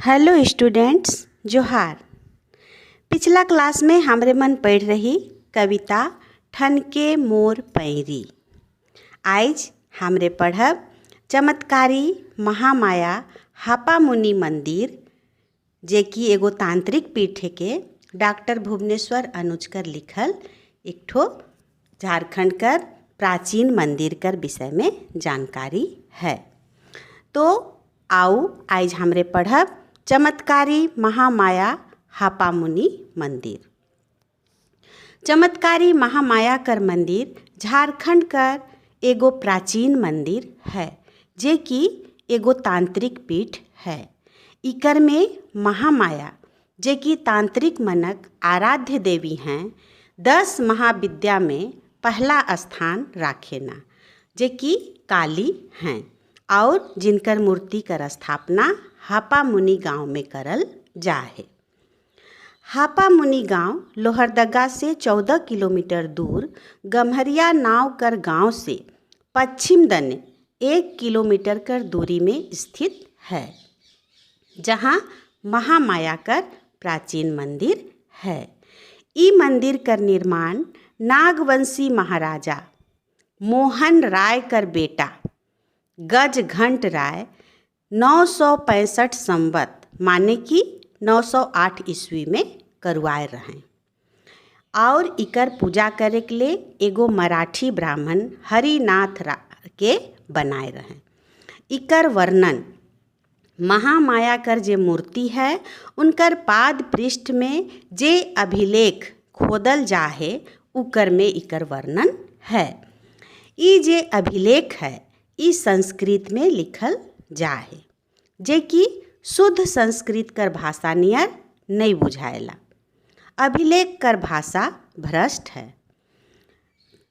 Hello students, जोहार। पिछला class में हमरे मन पढ़ रही कविता ठनके मोर पैरी। आज हमरे पढ़ब चमत्कारी महामाया हापा मुनि मंदिर, जे कि एगो तांत्रिक पीठ के डॉक्टर भुवनेश्वर अनुजकर लिखल एक ठो झारखंड कर प्राचीन मंदिर कर विषय में जानकारी है। तो आओ आज हमरे पढ़ब चमत्कारी महामाया हापा मुनि मंदिर। चमत्कारी महामाया कर मंदिर झारखंड कर एगो प्राचीन मंदिर है, जे कि एगो तांत्रिक पीठ है। इकर में महामाया, जे कि तांत्रिक मनक आराध्य देवी हैं, 10 महाविद्या में पहला स्थान राखेना, जे कि काली हैं और जिनकर मूर्ति कर स्थापना हापा मुनि गांव में करल जाहे। हापा मुनि गांव लोहरदगा से 14 किलोमीटर दूर गम्हरिया नाव कर गांव से पश्चिम दने 1 किलोमीटर कर दूरी में स्थित है, जहां महामाया कर प्राचीन मंदिर है। ई मंदिर कर निर्माण नागवंशी महाराजा मोहन राय कर बेटा गज घंट राय 965 संवत माने कि 908 ईस्वी में करवाए रहें और इकर पूजा करे के लिए एगो मराठी ब्राह्मण हरिनाथ के बनाए रहें। इकर वर्णन महामाया कर जे मूर्ति है उनकर पाद पृष्ठ में जे अभिलेख खोदल जाहे उकर में इकर वर्णन है। ई जे अभिलेख है ई संस्कृत में लिखल जाहे, जे कि शुद्ध संस्कृत कर भाषा नियर नहीं बुझाएला। अभिलेख कर भाषा भ्रष्ट है।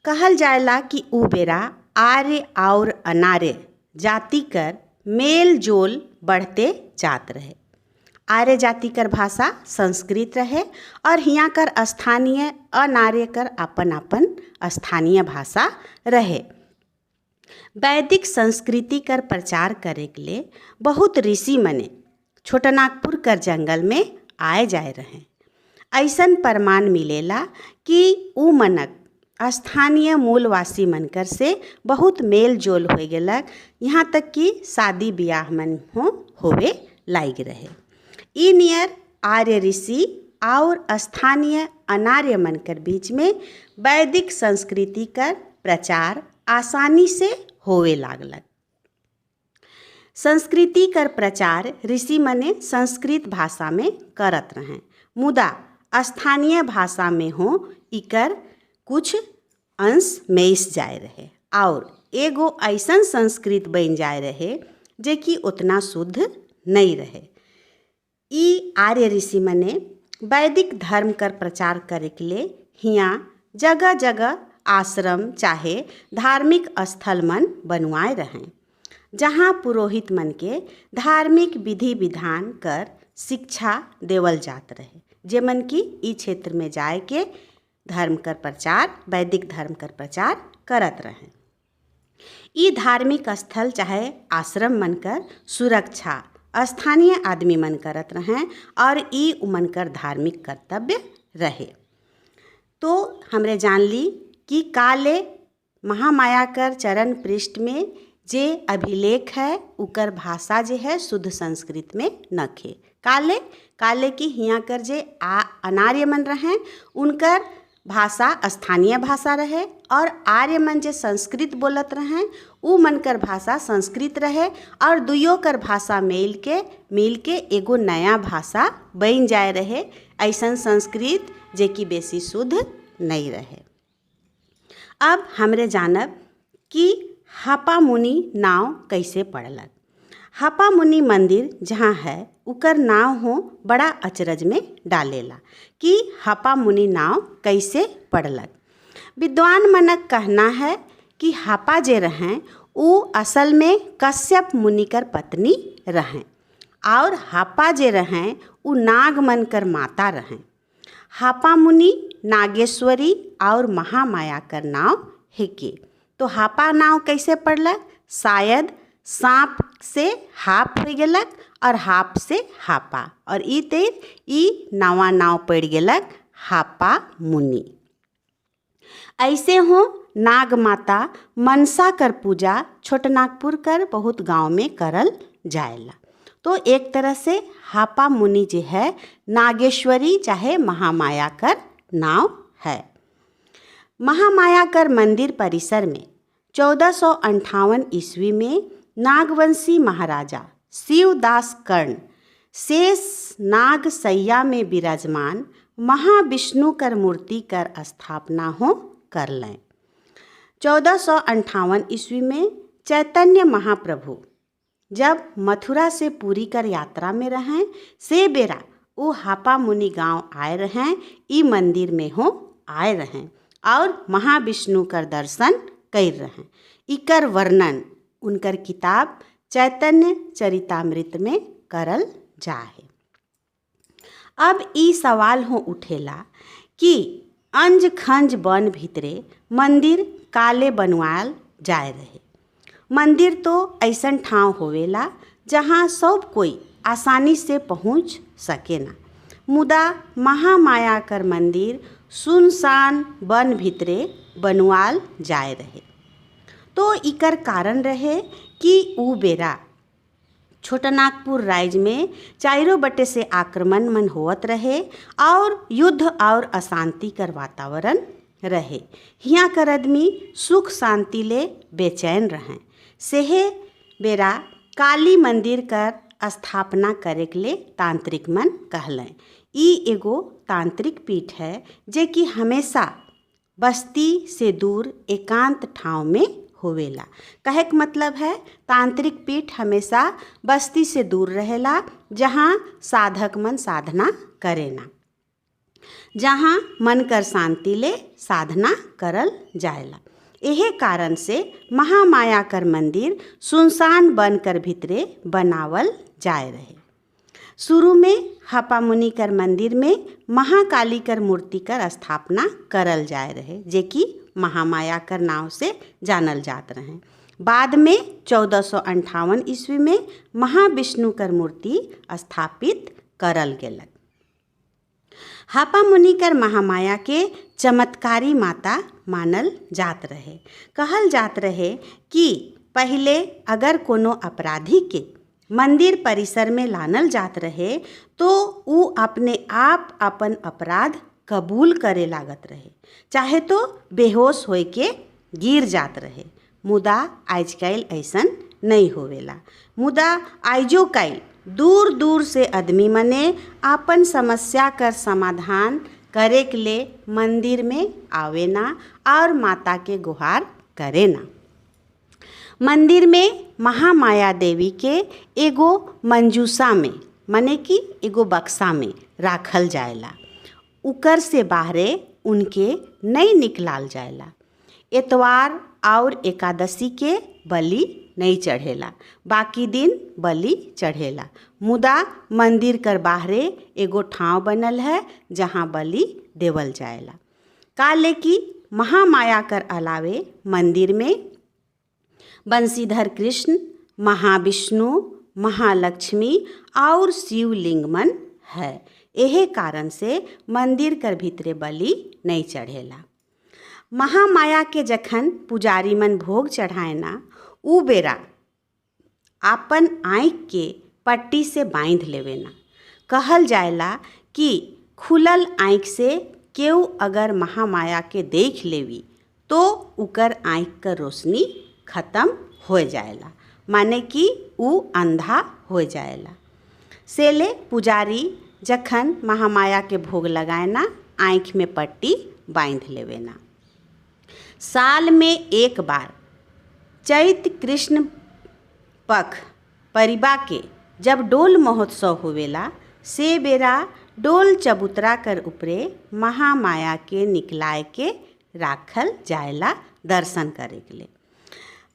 कहल जाएला कि उ बेरा आर्य और अनार्य जाति कर मेल जोल बढ़ते जात रहे। आर्य जाति कर भाषा संस्कृत रहे और हियाँ कर स्थानीय अनार्य कर अपन अपन स्थानीय भाषा रहे। वैदिक संस्कृति कर प्रचार करे के लिए बहुत ऋषि मने छोटनागपुर कर जंगल में आए जाए रहे। ऐसन प्रमाण मिलेला कि उ मनक स्थानीय मूलवासी मनकर से बहुत मेल जोल हो गेलक, यहाँ तक कि शादी ब्याह मन होवे लाग रहे। ई नियर आर्य ऋषि और स्थानीय अनार्य मनकर बीच में वैदिक संस्कृति कर प्रचार आसानी से होवे लागलक। संस्कृति कर प्रचार ऋषि मने संस्कृत भाषा में करत रहें, मुदा स्थानीय भाषा में हो इकर कुछ अंश मिस जाए रहे और एगो ऐसन संस्कृत बन जाए रहे जे कि उतना शुद्ध नहीं रहे। ई आर्य ऋषि मने वैदिक धर्म कर प्रचार करे के लिए हियाँ जगह जगह आश्रम चाहे धार्मिक स्थल मन बनवाए रहें, जहाँ पुरोहित मन के धार्मिक विधि विधान कर शिक्षा देवल जात रहे, जे मन की ई क्षेत्र में जाए के धर्म कर प्रचार वैदिक धर्म कर प्रचार करत रहें। ई धार्मिक स्थल चाहे आश्रम मन कर सुरक्षा स्थानीय आदमी मन करत रहें और ई उमन कर धार्मिक कर्तव्य रहे। तो हमरे जान ली कि काले महामाया कर चरण पृष्ठ में जे अभिलेख है उकर भाषा जे है शुद्ध संस्कृत में नखे। काले की हियाँ कर जे अनार्य मन रहे उनकर भाषा स्थानीय भाषा रहे और आर्य मन जे संस्कृत बोलत रहे उ मन कर भाषा संस्कृत रहे और दुइयों कर भाषा मिल के एगो नया भाषा बन जाए रहे। ऐसन संस्कृत जे कि बेसी शुद्ध नहीं रहे। अब हमरे जानब कि हापा मुनि नाव कैसे पड़लक। हापा मुनि मंदिर जहाँ है उकर नाव हो बड़ा अचरज में डालेला कि हापा मुनि नाव कैसे पड़लक। विद्वान मनक कहना है कि हापा जे रहें उ असल में कश्यप मुनि कर पत्नी रहें और हापा जे रहें उ नाग मन कर माता रहें। हापा मुनि नागेश्वरी और महामाया कर नाव है के। तो हापा नाव कैसे पड़लक? शायद सांप से हाप हो गेलक और हाप से हापा और ई तेर ई नावा नाव पड़ गेलक हापा मुनि। ऐसे हो नाग माता मनसा कर पूजा छोटनागपुर कर बहुत गांव में करल जाएला। तो एक तरह से हापा मुनि जो है नागेश्वरी चाहे महामाया कर नाव है। महामाया कर मंदिर परिसर में 1458 ईस्वी में नागवंशी महाराजा शिवदास कर्ण शेष नाग सैया में विराजमान महाविष्णु कर मूर्ति कर स्थापना हो कर लें। 1458 ईस्वी में चैतन्य महाप्रभु जब मथुरा से पुरी कर यात्रा में रहें से बेरा वो हापा मुनि गांव आए रहें, ई मंदिर में हो आए रहें और महाविष्णु कर दर्शन कर रहें। इकर वर्णन उनकर किताब चैतन्य चरितामृत में करल जाए। अब ई सवाल हो उठेला कि अंज खंज वन भीतरे मंदिर काले बनवाल जाए रहे। मंदिर तो ऐसन ठाव होवेला जहाँ सब कोई आसानी से पहुँच सके ना, मुदा महामाया कर मंदिर सुनसान वन भीतरे बनवाल जाए रहे। तो इकर कारण रहे कि ऊ बेरा छोटनागपुर राज्य में चारों बटे से आक्रमण मन होवत रहे और युद्ध और अशांति कर वातावरण रहे। हियाँ कर आदमी सुख शांति ले बेचैन रहें। सेहे बेरा काली मंदिर कर स्थापना करे के लिए तांत्रिक मन कहलें। ई एगो तांत्रिक पीठ है जे कि हमेशा बस्ती से दूर एकांत ठाव में होवेला। कहे के मतलब है तांत्रिक पीठ हमेशा बस्ती से दूर रहेला जहाँ साधक मन साधना करे ना, जहाँ मन कर शांति ले साधना करल जाएला। यही कारण से महामाया कर मंदिर सुनसान बन कर भीतरे बनावल जाए रहे। शुरू में हापा मुनि कर मंदिर में महाकाली कर मूर्ति कर स्थापना करल जाए रहे जे कि महामाया कर नाव से जानल जात रहे। बाद में 1458 ईस्वी में महाविष्णु कर मूर्ति स्थापित करल गेलक। हापा मुनि कर महामाया के चमत्कारी माता मानल जात रहे। कहल जात रहे कि पहले अगर कोनो अपराधी के मंदिर परिसर में लानल जात रहे तो ऊ अपने आप अपन अपराध कबूल करे लागत रहे, चाहे तो बेहोश होए के गिर जात रहे। मुदा आजकल ऐसन नहीं होवेला। मुदा आइजो कल दूर दूर से आदमी मने अपन समस्या कर समाधान करे के लिए मंदिर में आवे ना और माता के गुहार करे ना। मंदिर में महामाया देवी के एगो मंजूसा में मने कि एगो बक्सा में राखल जाएला। उकर से बाहरे उनके नहीं निकलाल जाएला। एतवार और एकादशी के बलि नहीं चढ़ेला, बाकी दिन बलि चढ़ेला। मुदा मंदिर कर बाहरे एगो ठाव बनल है जहाँ बलि देवल जाएला। काले की महामाया कर अलावे मंदिर में बंशीधर कृष्ण, महाविष्णु, महालक्ष्मी और शिवलिंग मन है। यही कारण से मंदिर कर भीतरे बलि नहीं चढ़ेला। महामाया के जखन पुजारी मन भोग चढ़ाए ना ऊ बेरा आपन आँख के पट्टी से बांध लेवे ना। कहल जाएला कि खुलल आँख से केहू अगर महामाया के देख लेवी तो उकर आँख का रोशनी खत्म हो जाएला, माने कि ऊ अंधा हो जाएला। सेले पुजारी जखन महामाया के भोग लगाए ना आँख में पट्टी बांध लेवे ना। साल में एक बार चैत कृष्ण पख परिबा के जब डोल महोत्सव होवेला से बेरा डोल चबूतरा कर ऊपरे महामाया के निकलाए के राखल जाएला दर्शन करे के लिए।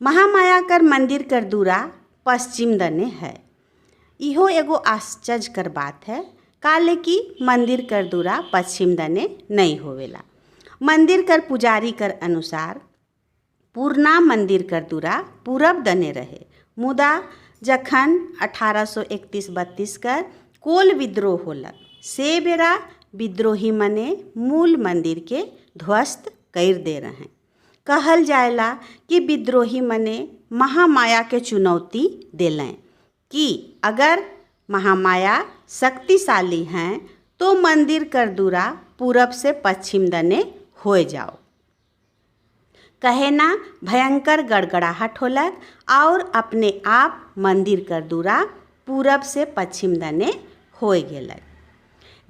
महामाया कर मंदिर कर दूरा पश्चिम दने है। इहो एगो आश्चर्य कर बात है काले की मंदिर कर दूरा पश्चिम दने नहीं होवेला। मंदिर कर पुजारी कर अनुसार पूर्णा मंदिर कर दूरा पूरब दने रहे, मुदा जखन 1831-32 कर कोल विद्रोह होलक से बेरा विद्रोही मने मूल मंदिर के ध्वस्त कर दे रहे। कहल जाएला कि विद्रोही मने महामाया के चुनौती दिलें कि अगर महामाया शक्तिशाली हैं तो मंदिर कर दूरा पूरब से पश्चिम दने हो जाओ। कहे ना भयंकर गड़गड़ाहट होलक और अपने आप मंदिर कर दूरा पूरब से पश्चिम दने हो गेलक।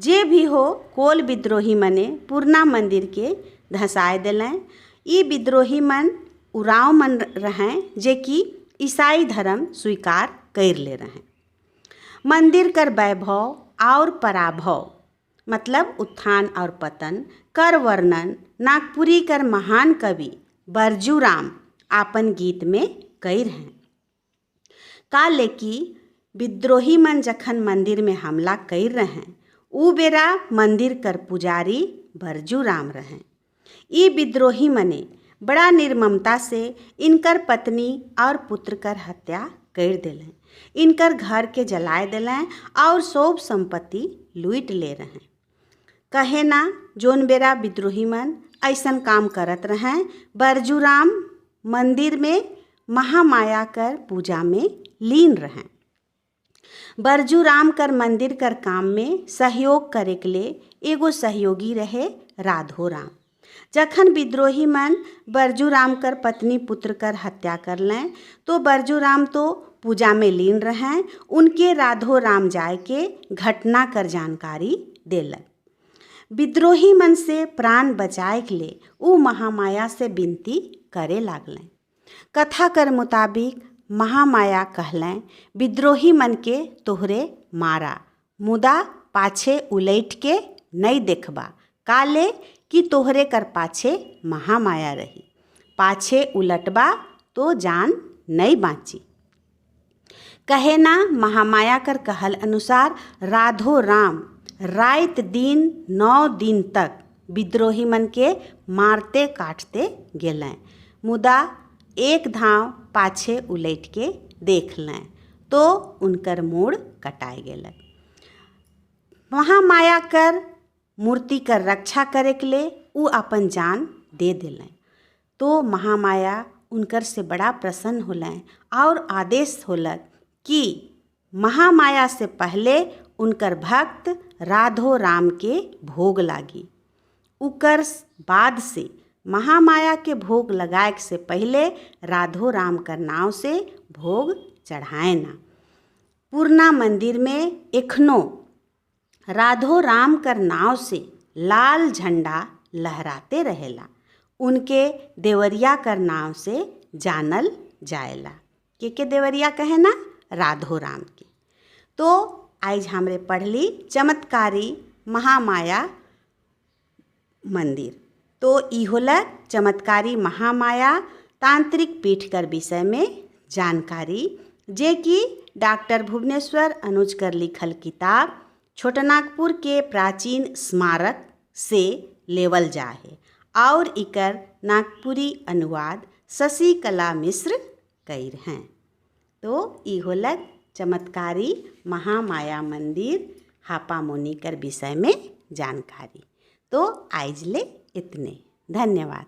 जे भी हो कोल विद्रोही मने पुरना मंदिर के धसाए दिलें। ये विद्रोही मन उराव मन रहें जे कि ईसाई धर्म स्वीकार कर ले रहें। मंदिर कर वैभव और पराभव मतलब उत्थान और पतन कर वर्णन नागपुरी कर महान कवि बरजूराम आपन गीत में कई हैं। काले की विद्रोही मन जखन मंदिर में हमला कर रहे उ बेरा मंदिर कर पुजारी बरजूराम रहें। ये विद्रोही मने बड़ा निर्ममता से इनकर पत्नी और पुत्र कर हत्या कर दिलें। इनकर घर के जलाए दिलें और सब संपत्ति लूट ले रहे। कहे ना जोन बेरा विद्रोही मन ऐसन काम करत रहें बरजूराम मंदिर में महामाया कर पूजा में लीन रहें। बरजूराम कर मंदिर कर काम में सहयोग करे के लिए एगो सहयोगी रहे राधोराम। जखन विद्रोही मन बरजूराम कर पत्नी पुत्र कर हत्या कर लें तो बरजूराम तो पूजा में लीन रहें। उनके राधोराम जाय के घटना कर जानकारी देलक। विद्रोही मन से प्राण बचाए के लिए उ महामाया से विनती करे लागलें। कथा कर मुताबिक महामाया कहलें विद्रोही मन के तोहरे मारा मुदा पाछे उलट के नहीं देखबा काले कि तोहरे कर पाछे महामाया रही। पाछे उलटबा तो जान नहीं बाँची। कहे ना महामाया कर कहल अनुसार राधोराम रात दिन 9 दिन तक विद्रोही मन के मारते काटते गेलें मुदा एक धाव पाछे उलट के देख लें तो उनकर मूड़ कटाए गेलक। महामाया कर मूर्ति कर रक्षा करे के लिए उ अपन जान दे दिलें तो महामाया उनकर से बड़ा प्रसन्न होलें और आदेश होलक कि महामाया से पहले उनकर भक्त राधोराम के भोग लागी। उकर बाद से महामाया के भोग लगाए से पहले राधोराम कर नाव से भोग चढ़ाए ना। पुरना मंदिर में एखनो राधोराम कर नाव से लाल झंडा लहराते रहेला। उनके देवरिया कर नाव से जानल जाएला। के देवरिया कहे ना राधोराम के। तो आज हमरे पढ़ली चमत्कारी महामाया मंदिर। तो ई होलक चमत्कारी महामाया तांत्रिक पीठ कर विषय में जानकारी जे कि डॉक्टर भुवनेश्वर अनुज कर लिखल किताब छोटनागपुर के प्राचीन स्मारक से लेवल जाए और इकर नागपुरी अनुवाद शशिकला मिश्र कइर हैं। तो ई होलक चमत्कारी महामाया मंदिर हापामोनी कर विषय में जानकारी। तो आज ले इतने। धन्यवाद।